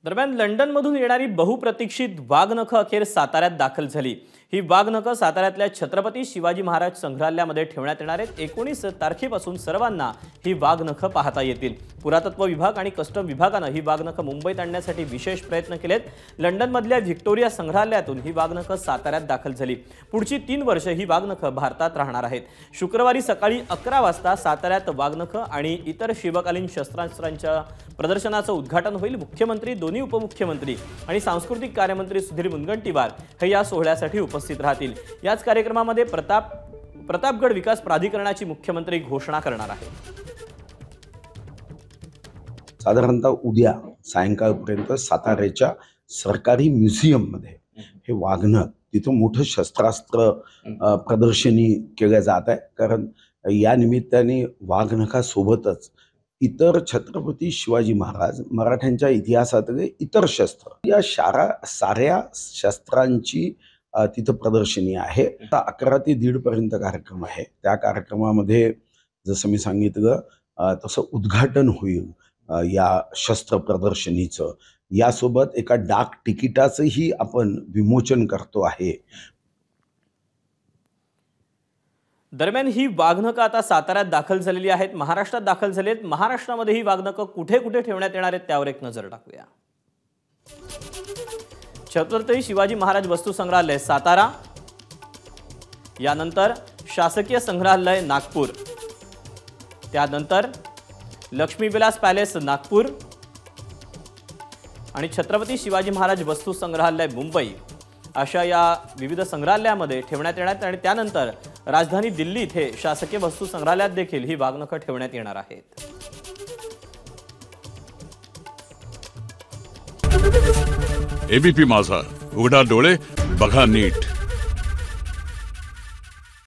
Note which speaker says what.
Speaker 1: दरम्यान लंडनमधून येणारी बहुप्रतीक्षित वाघनखं अखेर साताऱ्यात दाखल झाली। ही वाघनखं साताऱ्यातल्या छत्रपती शिवाजी महाराज संग्रहालयामध्ये ठेवण्यात येणार आहेत। 19 तारखेपासून सर्वांना ही वाघनखं पाहता येतील। पुरातत्व विभाग आणि कस्टम विभागाने ही वाघनखं मुंबईत आणण्यासाठी विशेष प्रयत्न केलेत। लंडनमधल्या व्हिक्टोरिया संग्रहालयातून ही वाघनखं साताऱ्यात दाखल झाली। पुढची 3 वर्ष ही वाघनखं भारतात राहणार आहेत। शुक्रवारी सकाळी 11 वाजता साताऱ्यात वाघनखं आणि इतर शिवकालीन शस्त्रास्त्रांच्या प्रदर्शनाचं उद्घाटन होईल। मुख्यमंत्री, दोन्ही उपमुख्यमंत्री आणि सांस्कृतिक कार्यमंत्री सुधीर मुनगंटीवार हे या सोहळ्यासाठी उपस्थित राहतील। याच कार्यक्रमामध्ये प्रतापगड विकास प्राधिकरणाची मुख्यमंत्री घोषणा करणार आहेत।
Speaker 2: साधारणतः उद्या सायंकाळपर्यंत साताऱ्याच्या सरकारी म्युझियम मध्ये हे वाघनख तिथं मोठं शस्त्रास्त्र प्रदर्शनी केलं जात आहे। कारण या निमित्ताने वाघनखासोबतच इतर छत्रपती शिवाजी महाराज, मराठ्यांच्या इतिहासातले इतर शस्त्र, या साऱ्या शस्त्रांची तिथं प्रदर्शनी आहे। 11 ते 1:30 पर्यंत कार्यक्रम आहे। त्या कार्यक्रमामध्ये जसं मी सांगितलं तसं उद्घाटन होईल या शस्त्र प्रदर्शनीचं। यासोबत एका डाक तिकिटाचंही आपण विमोचन करतो आहे।
Speaker 1: दरम्यान ही वाघनखं आता साताऱ्यात दाखल झालेली आहेत, महाराष्ट्रात दाखल झाली आहेत। महाराष्ट्रामध्ये ही वाघनखं कुठे कुठे ठेवण्यात येणार आहेत त्यावर एक नजर टाकूया। छत्रपती शिवाजी महाराज वस्तू संग्रहालय सातारा, यानंतर शासकीय संग्रहालय नागपूर, त्यानंतर लक्ष्मीविलास पॅलेस नागपूर आणि छत्रपती शिवाजी महाराज वस्तू संग्रहालय मुंबई, अशा या विविध संग्रहालयामध्ये ठेवण्यात येणार। आणि त्यानंतर राजधानी दिल्ली इथे शासकीय वस्तू संग्रहालयात देखील ही वाघनखं ठेवण्यात येणार आहेत।
Speaker 3: एबीपी माझा, उघडा डोळे बघा नीट।